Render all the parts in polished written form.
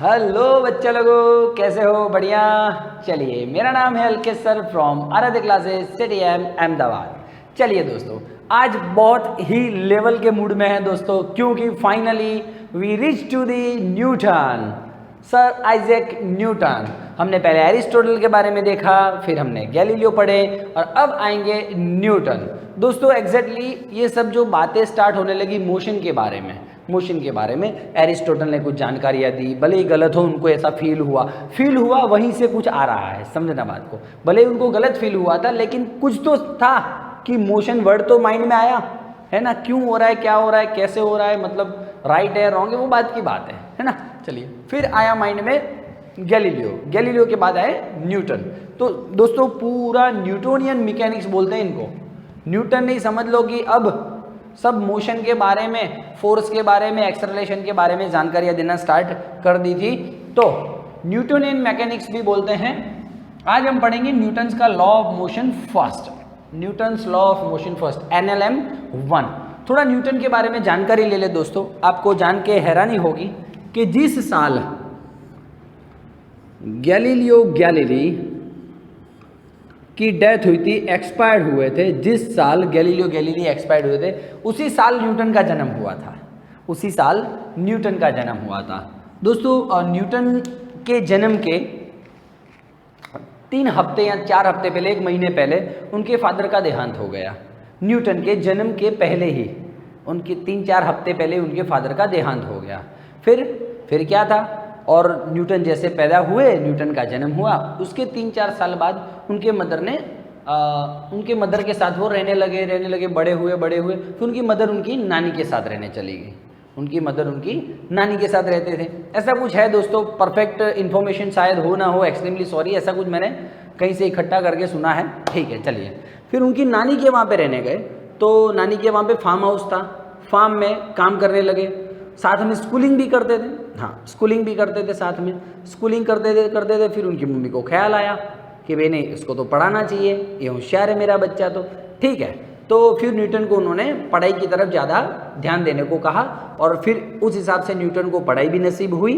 Hello बच्चे लोगों, कैसे हो? बढ़िया। चलिए, मेरा नाम है अलकेश सर फ्रॉम आराध्य क्लासेस सिटी एम अहमदाबाद। चलिए दोस्तों, आज बहुत ही लेवल के मूड में है दोस्तों, क्योंकि finally we reach to the Newton, sir Isaac Newton. हमने पहले एरिस्टोटल के बारे में देखा, फिर हमने गैलीलियो पढ़े और अब आएंगे न्यूटन। दोस्तों एग्जैक्टली ये सब जो बातें स्टार्ट होने लगी मोशन के बारे में एरिस्टोटल ने कुछ जानकारियाँ दी, भले ही गलत हो, उनको ऐसा फील हुआ वहीं से कुछ आ रहा है, समझना बात को। भले ही उनको गलत फील हुआ था, लेकिन कुछ तो था कि मोशन वर्ड तो माइंड में आया है ना, क्यों हो रहा है, क्या हो रहा है, कैसे हो रहा है, मतलब राइट है रॉन्ग है, वो बात की बात है ना। चलिए, फिर आया माइंड में गैलीलियो के बाद आए न्यूटन। तो दोस्तों पूरा न्यूटोनियन मैकेनिक्स बोलते हैं इनको। न्यूटन नहीं, समझ लो कि अब सब मोशन के बारे में, फोर्स के बारे में, एक्सेलरेशन के बारे में जानकारियाँ देना स्टार्ट कर दी थी, तो न्यूटोनियन मैकेनिक्स भी बोलते हैं। आज हम पढ़ेंगे न्यूटन्स का law of motion first, Newton's law of motion first, NLM 1। थोड़ा न्यूटन के बारे में जानकारी ले ले दोस्तों। आपको जान के हैरानी होगी कि जिस साल गैलीलियो गैलीली की डेथ हुई थी, एक्सपायर्ड हुए थे, जिस साल गैलीलियो गैलीली एक्सपायर्ड हुए थे, उसी साल न्यूटन का जन्म हुआ था। दोस्तों न्यूटन के जन्म के 3 हफ्ते या 4 हफ्ते पहले, 1 महीने पहले उनके फादर का देहांत हो गया। न्यूटन के जन्म के पहले ही, उनके 3-4 हफ्ते पहले उनके फादर का देहांत हो गया। फिर क्या था, और न्यूटन जैसे पैदा हुए, न्यूटन का जन्म हुआ, उसके 3-4 साल बाद उनके मदर के साथ वो रहने लगे, बड़े हुए। फिर उनकी मदर उनकी नानी के साथ रहने चली गई। उनकी मदर उनकी नानी के साथ रहते थे, ऐसा कुछ है दोस्तों। परफेक्ट इन्फॉर्मेशन शायद हो ना हो, एक्सट्रीमली सॉरी, ऐसा कुछ मैंने कहीं से इकट्ठा करके सुना है, ठीक है। चलिए, फिर उनकी नानी के वहाँ पे रहने गए, तो नानी के वहाँ पे फार्म हाउस था, फार्म में काम करने लगे, साथ में स्कूलिंग भी करते थे। हाँ, स्कूलिंग भी करते थे, साथ में स्कूलिंग करते थे। फिर उनकी मम्मी को ख्याल आया कि भाई नहीं, इसको तो पढ़ाना चाहिए, ये होशियार है मेरा बच्चा, तो ठीक है। तो फिर न्यूटन को उन्होंने पढ़ाई की तरफ ज़्यादा ध्यान देने को कहा, और फिर उस हिसाब से न्यूटन को पढ़ाई भी नसीब हुई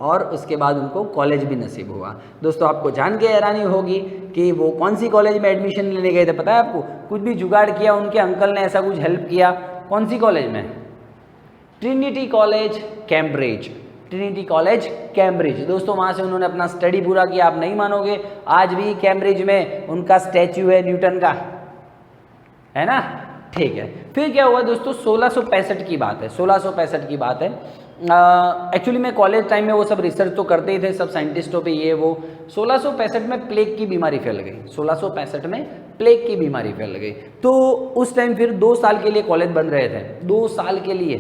और उसके बाद उनको कॉलेज भी नसीब हुआ। दोस्तों आपको जान के हैरानी होगी कि वो कौन सी कॉलेज में एडमिशन लेने गए थे, पता है आपको? कुछ भी जुगाड़ किया, उनके अंकल ने ऐसा कुछ हेल्प किया। कौन सी कॉलेज में? Trinity college Cambridge. दोस्तों वहाँ से उन्होंने अपना स्टडी पूरा किया। आप नहीं मानोगे, आज भी कैम्ब्रिज में उनका स्टैच्यू है न्यूटन का, है ना, ठीक है। फिर क्या हुआ दोस्तों, 1665 की बात है, 1665 की बात है। एक्चुअली मैं कॉलेज टाइम में वो सब रिसर्च तो करते ही थे, सब साइंटिस्टों पे ये वो। 1665 में प्लेग की बीमारी फैल गई, 1665 में प्लेग की बीमारी फैल गई। तो उस टाइम फिर 2 साल के लिए कॉलेज बंद रहे थे, 2 साल के लिए,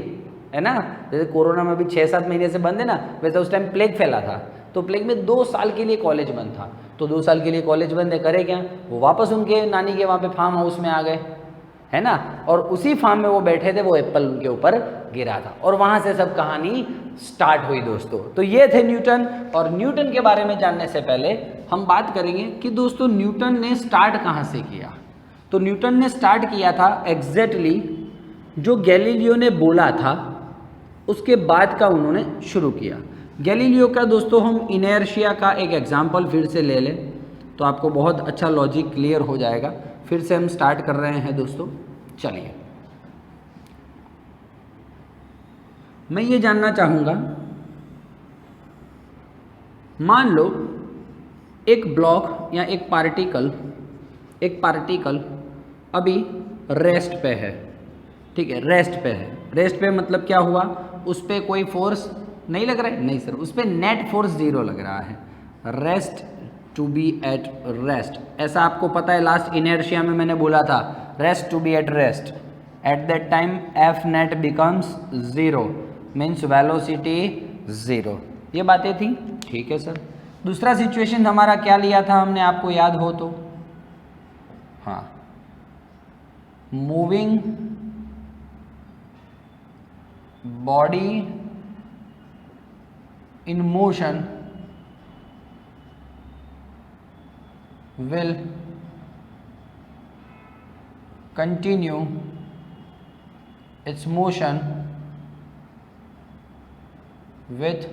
है ना। जैसे कोरोना में भी 6-7 महीने से बंद है ना, वैसे उस टाइम प्लेग फैला था, तो प्लेग में 2 साल के लिए कॉलेज बंद था। तो 2 साल के लिए कॉलेज बंद है, करे क्या, वो वापस उनके नानी के वहाँ पे फार्म हाउस में आ गए, है ना। और उसी फार्म में वो बैठे थे, वो एप्पल उनके ऊपर गिरा था, और वहाँ से सब कहानी स्टार्ट हुई दोस्तों। तो ये थे न्यूटन। और न्यूटन के बारे में जानने से पहले हम बात करेंगे कि दोस्तों न्यूटन ने स्टार्ट कहाँ से किया। तो न्यूटन ने स्टार्ट किया था एग्जैक्टली जो गैलीलियो ने बोला था उसके बाद का उन्होंने शुरू किया। गैलीलियो का दोस्तों हम इनर्शिया का एक एग्जाम्पल फिर से ले लें तो आपको बहुत अच्छा लॉजिक क्लियर हो जाएगा। फिर से हम स्टार्ट कर रहे हैं दोस्तों। चलिए, मैं ये जानना चाहूँगा, मान लो एक ब्लॉक या एक पार्टिकल अभी रेस्ट पे है, ठीक है, रेस्ट पे मतलब क्या हुआ, उस पर कोई फोर्स नहीं लग रहा है, नहीं सर, उस पर नेट फोर्स 0 लग रहा है। Rest, to be at rest, ऐसा आपको पता है, लास्ट इनर्शिया में मैंने बोला था rest to be at rest, at that time F net becomes 0 means velocity 0। ये बातें थी, ठीक है सर। दूसरा सिचुएशन हमारा क्या लिया था हमने, आपको याद हो तो, हाँ, moving body in motion will continue its motion with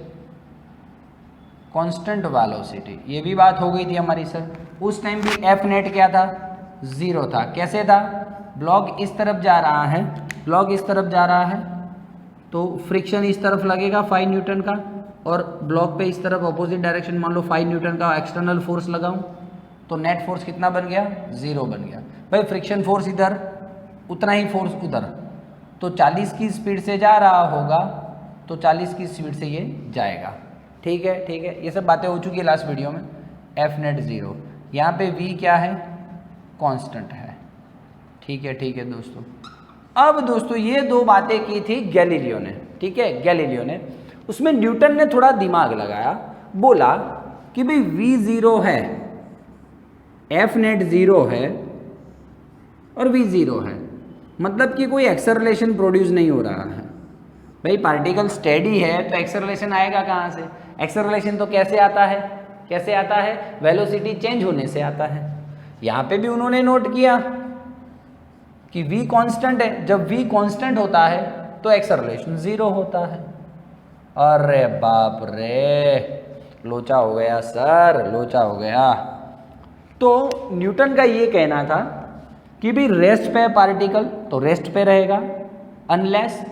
constant velocity, ये भी बात हो गई थी हमारी सर। उस टाइम भी एफ नेट क्या था, 0 था। कैसे था, ब्लॉक इस तरफ जा रहा है, ब्लॉक इस तरफ जा रहा है तो फ्रिक्शन इस तरफ लगेगा 5 न्यूटन का, और ब्लॉक पे इस तरफ अपोजिट डायरेक्शन मान लो 5 न्यूटन का एक्सटर्नल फोर्स लगाऊं तो नेट फोर्स कितना बन गया, 0 बन गया। भाई फ्रिक्शन फोर्स इधर, उतना ही फोर्स उधर, तो 40 की स्पीड से जा रहा होगा तो 40 की स्पीड से ये जाएगा। ठीक है, ठीक है, ये सब बातें हो चुकी है लास्ट वीडियो में। एफ नेट 0, यहाँ पे वी क्या है, कांस्टेंट है। ठीक है, ठीक है दोस्तों। अब दोस्तों ये दो बातें की थी गैलीलियो ने, ठीक है, गैलीलियो ने। उसमें न्यूटन ने थोड़ा दिमाग लगाया, बोला कि भाई वी 0 है, एफ नेट 0 है और वी 0 है, मतलब कि कोई एक्सेलरेशन प्रोड्यूस नहीं हो रहा है। भाई पार्टिकल स्टेडी है तो एक्सेलरेशन आएगा कहाँ से? एक्सेलरेशन तो कैसे आता है, कैसे आता है, वेलोसिटी चेंज होने से आता है। यहाँ पे भी उन्होंने नोट किया कि v कांस्टेंट है, जब v कांस्टेंट होता है तो एक्सेलरेशन 0 होता है। अरे बाप रे, लोचा हो गया सर, लोचा हो गया। तो न्यूटन का ये कहना था कि भी रेस्ट पे पार्टिकल तो रेस्ट पे रहेगा, unless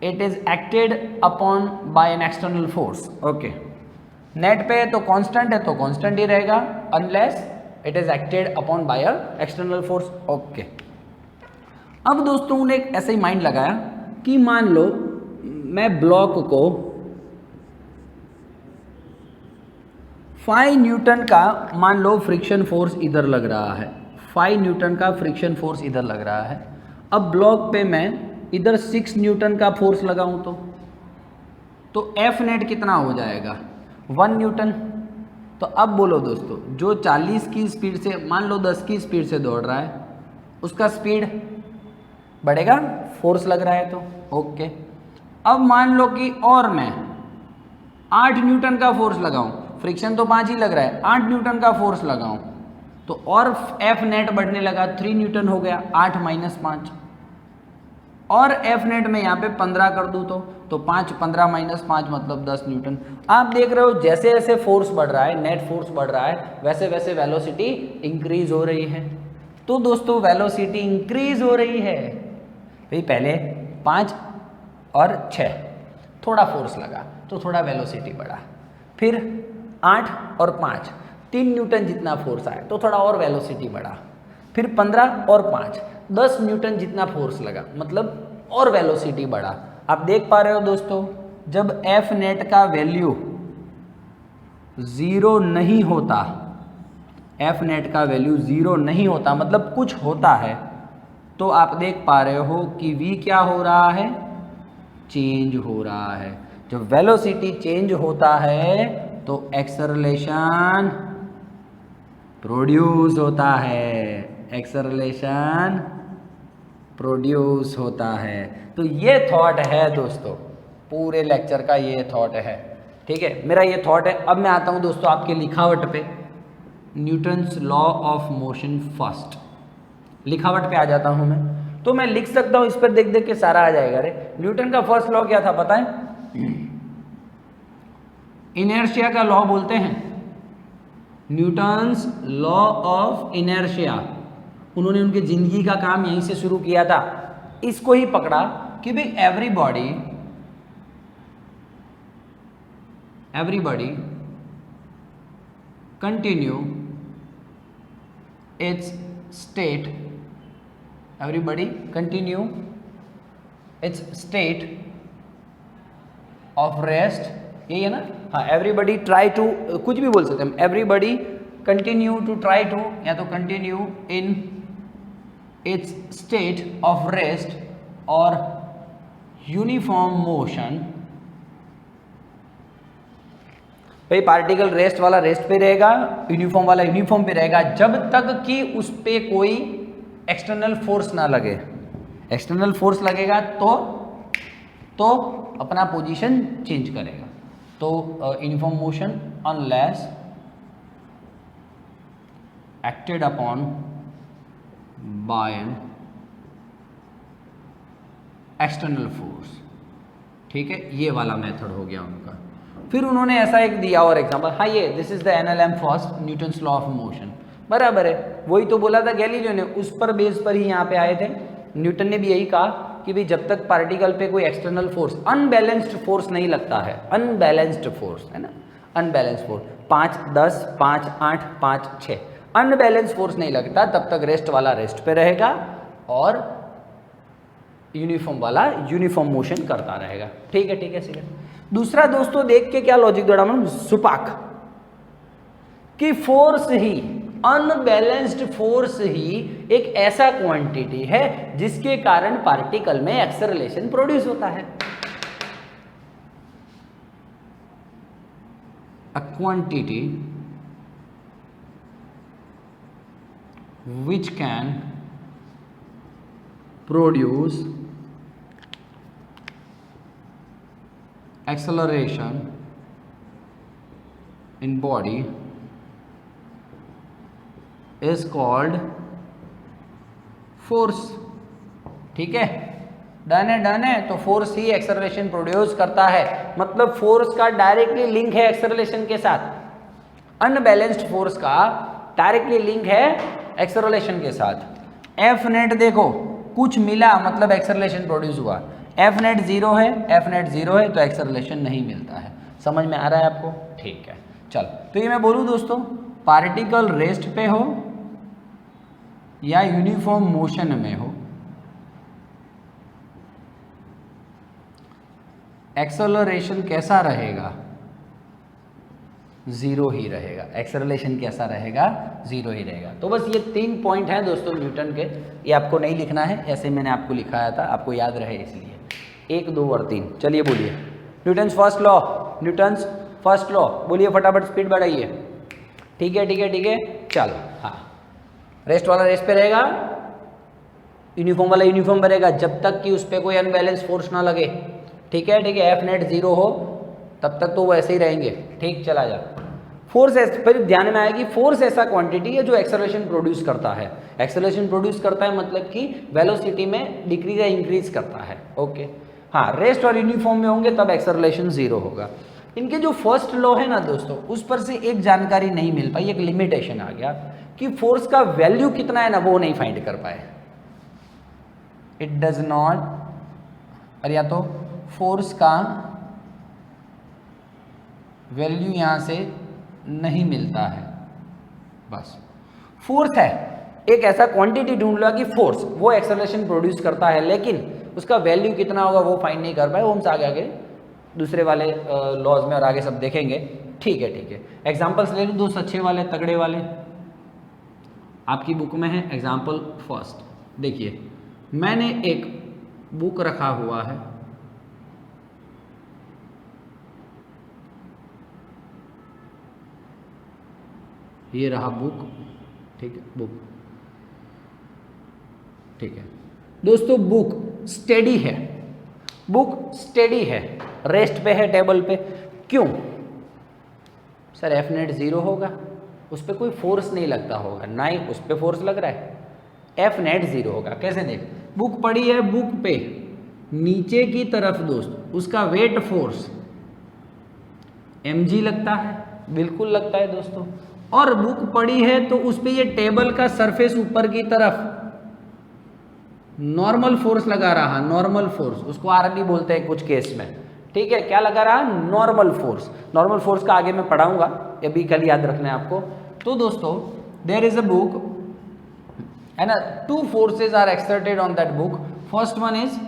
it is acted upon bye an external force. Okay, net पे तो कांस्टेंट है तो कांस्टेंट ही रहेगा, unless it is acted upon bye a external force. Okay, अब दोस्तों उन्हें ऐसे ही माइंड लगाया कि मान लो मैं ब्लॉक को 5 न्यूटन का मान लो फ्रिक्शन फोर्स इधर लग रहा है, 5 न्यूटन का फ्रिक्शन फोर्स इधर लग रहा है। अब ब्लॉक पे मैं इधर 6 न्यूटन का फोर्स लगाऊं तो एफ नेट कितना हो जाएगा, 1 न्यूटन। तो अब बोलो दोस्तों, जो 40 की स्पीड से मान लो 10 की स्पीड से दौड़ रहा है उसका स्पीड बढ़ेगा, फोर्स लग रहा है तो। ओके, अब मान लो कि और मैं 8 न्यूटन का फोर्स लगाऊं, फ्रिक्शन तो 5 ही लग रहा है, 8 न्यूटन का फोर्स लगाऊं तो और एफ नेट बढ़ने लगा, 3 न्यूटन हो गया, 8 माइनस 5, और एफ नेट में यहाँ पे 15 कर दूँ तो 5, 15 माइनस 5 मतलब 10 न्यूटन। आप देख रहे हो जैसे जैसे फोर्स बढ़ रहा है, नेट फोर्स बढ़ रहा है, वैसे वैसे वेलोसिटी इंक्रीज हो रही है। तो दोस्तों वेलोसिटी इंक्रीज हो रही है। भाई पहले 5 और 6 थोड़ा फोर्स लगा तो थोड़ा वेलोसिटी बढ़ा, फिर 8 और 5 3 न्यूटन जितना फोर्स आया तो थोड़ा और वेलोसिटी बढ़ा, फिर 15 और 5 10 न्यूटन जितना फोर्स लगा, मतलब और वेलोसिटी बढ़ा। आप देख पा रहे हो दोस्तों, जब एफ नेट का वैल्यू 0 नहीं होता, एफ नेट का वैल्यू 0 नहीं होता मतलब कुछ होता है, तो आप देख पा रहे हो कि v क्या हो रहा है, चेंज हो रहा है। जब वेलोसिटी चेंज होता है तो एक्सेलरेशन प्रोड्यूस होता है, एक्सेलरेशन प्रोड्यूस होता है। तो ये थॉट है दोस्तों, पूरे लेक्चर का ये थॉट है। ठीक है, मेरा ये थॉट है। अब मैं आता हूँ दोस्तों आपके लिखावट पे, Newton's law of motion first, लिखावट पे आ जाता हूँ मैं। तो मैं लिख सकता हूँ, इस पर देख देख के सारा आ जाएगा। रे न्यूटन का फर्स्ट लॉ क्या था पता है? इनर्शिया का लॉ बोलते हैं, न्यूटन्स लॉ ऑफ इनर्शिया। उन्होंने उनकी जिंदगी का काम यहीं से शुरू किया था, इसको ही पकड़ा कि भाई everybody continue its state, everybody continue its state of rest, यही है ना? हाँ, एवरीबॉडी ट्राई टू, कुछ भी बोल सकते हैं हम, everybody continue to try to, या तो continue in its state of rest और यूनिफॉर्म मोशन। भाई पार्टिकल रेस्ट वाला रेस्ट पे रहेगा, यूनिफॉर्म वाला यूनिफॉर्म पे रहेगा, जब तक कि उस पे कोई एक्सटर्नल फोर्स ना लगे। एक्सटर्नल फोर्स लगेगा तो अपना पोजीशन चेंज करेगा। तो uniform motion unless acted upon bye an external force. ठीक है, ये वाला मेथड हो गया उनका। फिर उन्होंने ऐसा एक दिया और एग्जांपल, हाँ ये this is the NLM first Newton's law of motion, बराबर है, वही तो बोला था गैलीलियो ने, उस पर बेस पर ही यहाँ पे आए थे। न्यूटन ने भी यही कहा कि भाई जब तक पार्टिकल पे कोई एक्सटर्नल फोर्स, अनबैलेंस्ड फोर्स नहीं लगता है, अनबैलेंस्ड फोर्स है ना, अनबैलेंस्ड फोर्स 5 10 5 8 5 6 अनबैलेंस फोर्स नहीं लगता, तब तक रेस्ट वाला रेस्ट पे रहेगा और यूनिफॉर्म वाला यूनिफॉर्म मोशन करता रहेगा। ठीक है ठीक है। दूसरा दोस्तों देख के क्या लॉजिक द्वारा हम सुपाक कि फोर्स ही, अनबैलेंस्ड फोर्स ही एक ऐसा क्वांटिटी है जिसके कारण पार्टिकल में एक्सेलरेशन प्रोड्यूस होता है। A quantity which can produce acceleration in body is called force। ठीक है, डन है। तो फोर्स ही एक्सेलरेशन प्रोड्यूस करता है, मतलब फोर्स का डायरेक्टली लिंक है एक्सेलरेशन के साथ, अनबैलेंस्ड फोर्स का डायरेक्टली लिंक है एक्सेलरेशन के साथ। एफ नेट देखो कुछ मिला मतलब एक्सेलरेशन प्रोड्यूस हुआ, एफ नेट जीरो है तो एक्सेलरेशन नहीं मिलता है। समझ में आ रहा है आपको? ठीक है, चल तो ये मैं बोलूँ दोस्तों, पार्टिकल रेस्ट पे हो या यूनिफॉर्म मोशन में हो, एक्सेलरेशन कैसा रहेगा? जीरो ही रहेगा। एक्सेलरेशन कैसा रहेगा? जीरो ही रहेगा। तो बस ये 3 पॉइंट हैं दोस्तों न्यूटन के, ये आपको नहीं लिखना है, ऐसे मैंने आपको लिखाया था, आपको याद रहे इसलिए 1 2 और 3। चलिए बोलिए न्यूटन्स फर्स्ट लॉ, बोलिए फटाफट, स्पीड बढ़ाइए। ठीक है, चलो। हाँ, रेस्ट वाला रेस्ट पे रहेगा, यूनिफॉर्म वाला यूनिफॉर्म पे रहेगा, जब तक कि उस पर कोई अनबैलेंस फोर्स ना लगे। ठीक है, एफ नेट जीरो हो तब तक तो वो ऐसे ही रहेंगे। ठीक, चला जा। फोर्स फिर ध्यान में आएगी, फोर्स ऐसा क्वांटिटी है जो एक्सेलरेशन प्रोड्यूस करता है। एक्सेलरेशन प्रोड्यूस करता है मतलब कि वेलोसिटी में डिक्रीज या इंक्रीज करता है। ओके, हाँ, रेस्ट और यूनिफॉर्म में होंगे तब एक्सेलरेशन जीरो होगा। इनके जो फर्स्ट लॉ है ना दोस्तों, उस पर से एक जानकारी नहीं मिल पाई, एक लिमिटेशन आ गया कि फोर्स का वैल्यू कितना है ना, वो नहीं फाइंड कर पाए। इट डज नॉट, और या तो फोर्स का वैल्यू यहां से नहीं मिलता है, बस। फोर्स है, एक ऐसा क्वांटिटी ढूंढ लो कि फोर्स वो एक्सेलरेशन प्रोड्यूस करता है, लेकिन उसका वैल्यू कितना होगा वो फाइंड नहीं कर पाए। वो हम आगे दूसरे वाले लॉज में और आगे सब देखेंगे। ठीक है। एग्जांपल्स ले लूँ 2 अच्छे वाले तगड़े वाले, आपकी बुक में है। एग्जांपल फर्स्ट देखिए, मैंने एक बुक रखा हुआ है, ये रहा बुक। ठीक है, बुक। ठीक है दोस्तों, बुक स्टेडी है, रेस्ट पे है टेबल पे। क्यों सर? एफ नेट जीरो होगा, उस पर कोई फोर्स नहीं लगता होगा, ना ही उस पर फोर्स लग रहा है, एफ नेट जीरो होगा। कैसे? देख, बुक पड़ी है, बुक पे नीचे की तरफ दोस्त उसका वेट फोर्स mg लगता है, बिल्कुल लगता है दोस्तों। और बुक पड़ी है तो उस पे ये टेबल का सरफेस ऊपर की तरफ नॉर्मल फोर्स लगा रहा, नॉर्मल फोर्स, उसको आरबी बोलते हैं कुछ केस में। ठीक है, क्या लगा रहा? Normal force. नॉर्मल फोर्स का आगे मैं पढ़ाऊंगा, ये भी कल याद रखना है आपको। तो दोस्तों, देयर इज अ बुक है ना, 2 forces are exerted on that book. First one is,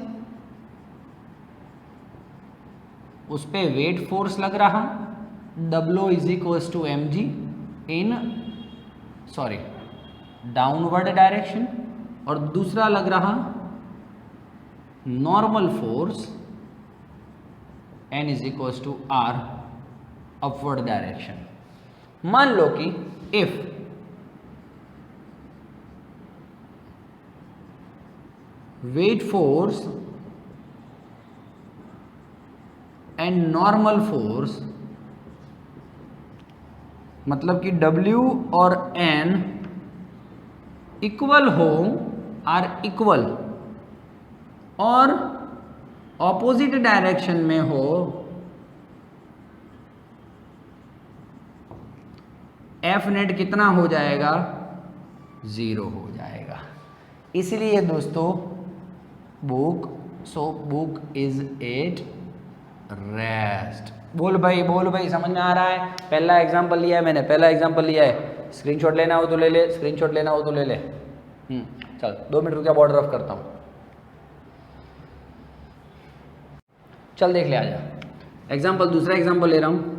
उस पे वेट फोर्स लग रहा, W is equals to mg in downward direction, और दूसरा लग रहा normal force N is equals to R upward direction. मान लो कि if weight force and normal force, मतलब कि W और N इक्वल हो, आर इक्वल, और ऑपोजिट डायरेक्शन में हो, एफ नेट कितना हो जाएगा, 0 हो जाएगा। इसलिए दोस्तों book, so book is at rest. बोल भाई समझ में आ रहा है? पहला एग्जांपल लिया है मैंने, पहला एग्जांपल लिया है। स्क्रीनशॉट लेना हो तो ले ले, स्क्रीनशॉट लेना हो तो ले ले। चल 2 मिनट रुक जा, बॉर्डर ऑफ करता हूँ। चल देख ले, आजा। एग्जांपल, दूसरा एग्जांपल ले रहा हूँ।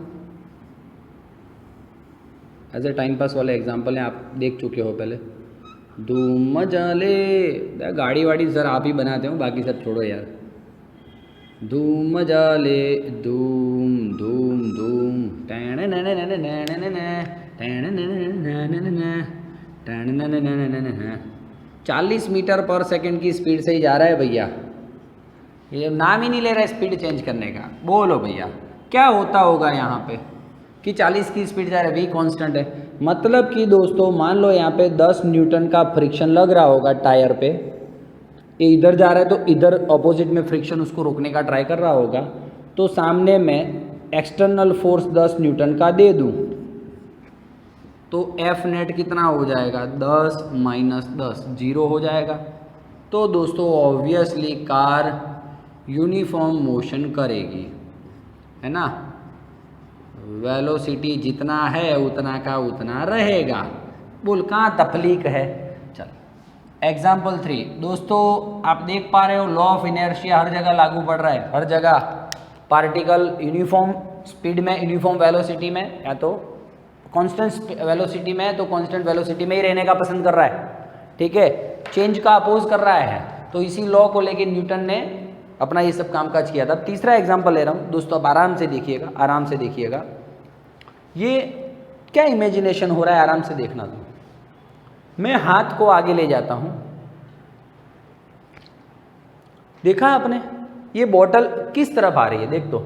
ऐसे टाइम पास वाले एग्जांपल हैं, आप देख चुके हो पहले। धूम मजा ले, गाड़ी वाड़ी सर आप ही बनाते हो, बाकी सब छोड़ो यार। धूम मजा ले, धूम धूम धूम, 40 मीटर पर सेकंड की स्पीड से ही जा रहा है भैया। ये नाम ही नहीं ले रहा है स्पीड चेंज करने का। बोलो भैया क्या होता होगा यहाँ पे कि 40 की स्पीड जा रहा है, वी कांस्टेंट है। मतलब कि दोस्तों मान लो यहाँ पे 10 न्यूटन का फ्रिक्शन लग रहा होगा टायर पे, ये इधर जा रहा है तो इधर अपोजिट में फ्रिक्शन उसको रोकने का ट्राई कर रहा होगा। तो सामने मैं एक्सटर्नल फोर्स 10 न्यूटन का दे दूँ तो एफ नेट कितना हो जाएगा, 10 माइनस 10, 0 हो जाएगा। तो दोस्तों ऑब्वियसली कार यूनिफॉर्म मोशन करेगी, है ना। वेलोसिटी जितना है उतना का उतना रहेगा। बोल कहाँ तफलीक है। चल एग्जाम्पल 3 दोस्तों, आप देख पा रहे हो लॉ ऑफ इनर्शिया हर जगह लागू पड़ रहा है। हर जगह पार्टिकल यूनिफॉर्म स्पीड में, यूनिफॉर्म वेलोसिटी में, या तो कांस्टेंट वेलोसिटी में है तो कांस्टेंट वेलोसिटी में ही रहने का पसंद कर रहा है, ठीक है। चेंज का अपोज कर रहा है। तो इसी लॉ को लेके न्यूटन ने अपना ये सब कामकाज किया था। तीसरा एग्जाम्पल ले रहा हूँ दोस्तों, अब आराम से देखिएगा, आराम से देखिएगा। ये क्या इमेजिनेशन हो रहा है, आराम से देखना। तो मैं हाथ को आगे ले जाता हूँ, देखा आपने ये बोतल किस तरफ आ रही है, देख तो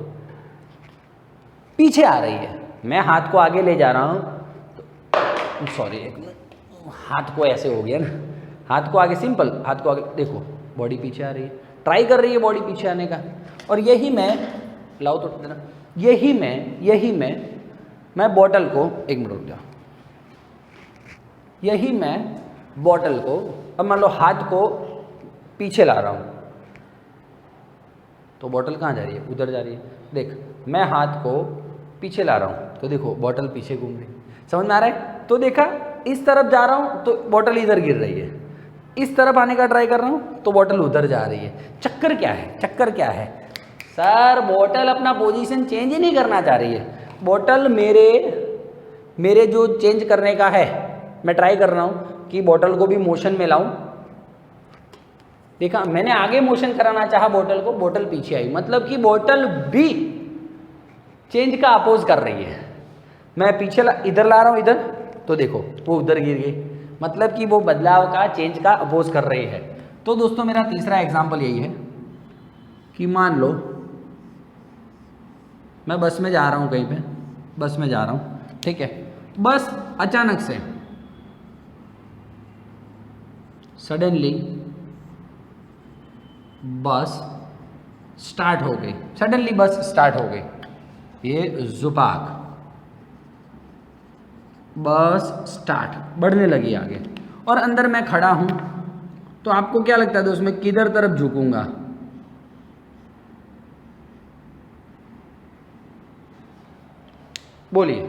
पीछे आ रही है। मैं हाथ को आगे ले जा रहा हूँ, सॉरी हाथ को ऐसे हो गया ना, हाथ को आगे, सिंपल हाथ को आगे, देखो बॉडी पीछे आ रही है, ट्राई कर रही है बॉडी पीछे आने का। और यही मैं लाओ तो देना, यही मैं बॉटल को, एक मिनट रुक जाओ, यही मैं बॉटल को, अब मान लो हाथ को पीछे ला रहा हूँ तो बॉटल कहाँ जा रही है, उधर जा रही है। देख मैं हाथ को पीछे ला रहा हूँ तो देखो बॉटल पीछे घूम रही, समझ में आ रहा है। तो देखा इस तरफ जा रहा हूँ तो बॉटल इधर गिर रही है, इस तरफ आने का ट्राई कर रहा हूँ तो बॉटल उधर जा रही है। चक्कर क्या है, चक्कर क्या है सर, बॉटल अपना पोजीशन चेंज ही नहीं करना चाह रही है। बॉटल मेरे जो चेंज करने का है, मैं ट्राई कर रहा हूँ कि बॉटल को भी मोशन में लाऊं। देखा मैंने आगे मोशन कराना चाहा बॉटल को, बॉटल पीछे आई, मतलब कि बॉटल भी चेंज का अपोज कर रही है। मैं पीछे इधर ला रहा हूँ इधर, तो देखो वो उधर गिर गई, मतलब कि वो बदलाव का, चेंज का अपोज कर रही है। तो दोस्तों मेरा तीसरा एग्जाम्पल यही है कि मान लो मैं बस में जा रहा हूँ, कहीं पे बस में जा रहा हूँ, ठीक है। बस अचानक से सडनली बस स्टार्ट हो गई, सडनली बस स्टार्ट हो गई, ये जुबाक, बस स्टार्ट बढ़ने लगी आगे, और अंदर मैं खड़ा हूं। तो आपको क्या लगता है दोस्त, मैं किधर तरफ झुकूंगा, बोलिए।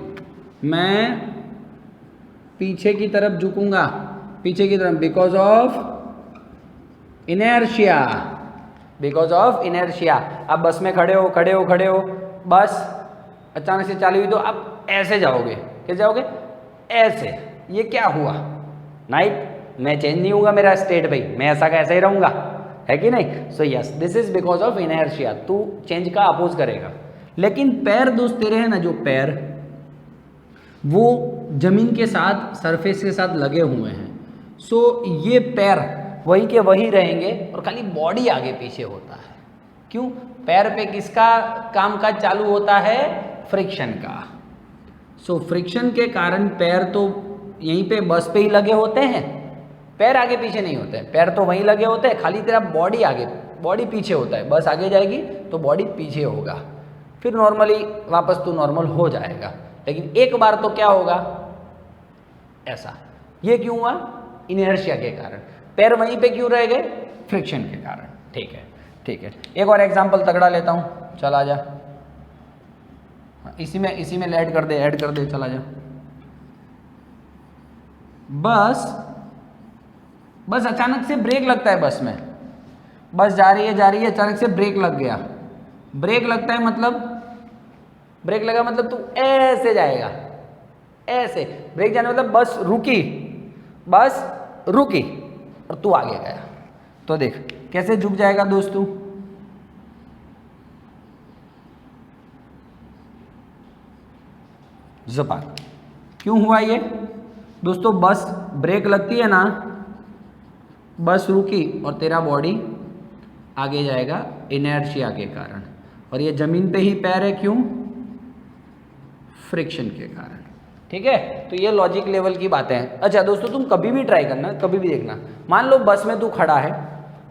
मैं पीछे की तरफ झुकूंगा, पीछे की तरफ, because of inertia, because of inertia. आप बस में खड़े हो, बस अचानक से चालू हुई तो आप ऐसे जाओगे, कैसे जाओगे, ऐसे। ये क्या हुआ, नाइट मैं चेंज नहीं होगा मेरा स्टेट भाई, मैं ऐसा का ऐसा ही रहूंगा, है कि नहीं। So yes, this is because of inertia, तू चेंज का अपोज करेगा। लेकिन पैर दोस्त तेरे हैं ना, जो पैर वो जमीन के साथ, सरफेस के साथ लगे हुए हैं। सो ये पैर वही के वही रहेंगे और खाली बॉडी आगे पीछे होता है। क्यों, पैर पे किसका कामकाज चालू होता है, फ्रिक्शन का। सो फ्रिक्शन के कारण पैर तो यहीं पे बस पे ही लगे होते हैं, पैर आगे पीछे नहीं होते हैं, पैर तो वहीं लगे होते हैं, खाली तेरा बॉडी आगे, बॉडी पीछे होता है। बस आगे जाएगी तो बॉडी पीछे होगा, फिर नॉर्मली वापस तो नॉर्मल हो जाएगा। लेकिन एक बार तो क्या होगा, ऐसा। ये क्यों हुआ? इनर्शिया के कारण। पैर वहीं पे क्यों रह गए? फ्रिक्शन के कारण। ठीक है, ठीक है। एक और एग्जांपल तगड़ा लेता हूँ, चल आ जा। इसी में ऐड कर दे, चला जा। बस अचानक से ब्रेक लगता है बस में, बस जा रही है, अचानक से ब्रेक लग गया। ब्रेक लगता है मतलब, ब्रेक लगा मतलब तू ऐसे जाएगा, ऐसे। ब्रेक जाने मतलब बस रुकी और तू आगे गया। तो देख कैसे झुक जाएगा दोस्तों। ज़पाक। क्यों हुआ ये दोस्तों? बस ब्रेक लगती है ना, बस रुकी और तेरा बॉडी आगे जाएगा इनर्शिया के कारण। और ये जमीन पे ही पैर है, क्यों? फ्रिक्शन के कारण। ठीक है, तो ये लॉजिक लेवल की बातें हैं। अच्छा दोस्तों, तुम कभी भी ट्राई करना, कभी भी देखना। मान लो बस में तू खड़ा है,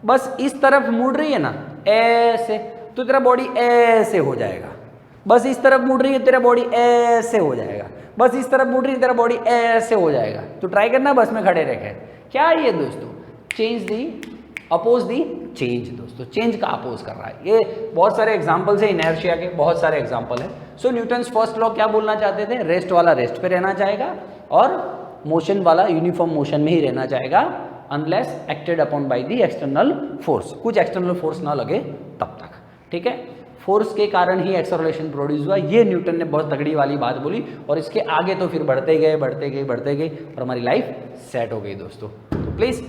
बस इस तरफ मुड़ रही है ना ऐसे, तो तेरा बॉडी ऐसे हो जाएगा। बस इस तरफ मुड़ रही है, तेरा बॉडी ऐसे हो जाएगा। बस इस तरफ मुड़ रही है, तेरा बॉडी ऐसे हो जाएगा। तो ट्राई करना बस में खड़े रह के। क्या ये दोस्तों? Change the, oppose the change. दोस्तों चेंज का अपोज कर रहा है। ये बहुत सारे एग्जाम्पल्स है इनर्शिया के, बहुत सारे एग्जाम्पल है। सो न्यूटन्स फर्स्ट लॉ क्या बोलना चाहते थे? रेस्ट वाला रेस्ट पे रहना चाहेगा और मोशन वाला यूनिफॉर्म मोशन में ही रहना चाहेगा, unless acted upon by the external force. कुछ एक्सटर्नल फोर्स ना लगे तब तक। ठीक है, फोर्स के कारण ही एक्सेलरेशन प्रोड्यूस हुआ। ये न्यूटन ने बहुत तगड़ी वाली बात बोली और इसके आगे तो फिर बढ़ते गए और हमारी लाइफ सेट हो गई दोस्तों। तो प्लीज़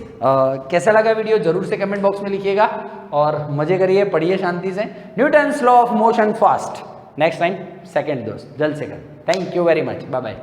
कैसा लगा वीडियो जरूर से कमेंट बॉक्स में लिखिएगा और मजे करिए, पढ़िए शांति से। Newton's law of motion fast. Next time second दोस्त जल्द से कर। Thank you very much, bye bye.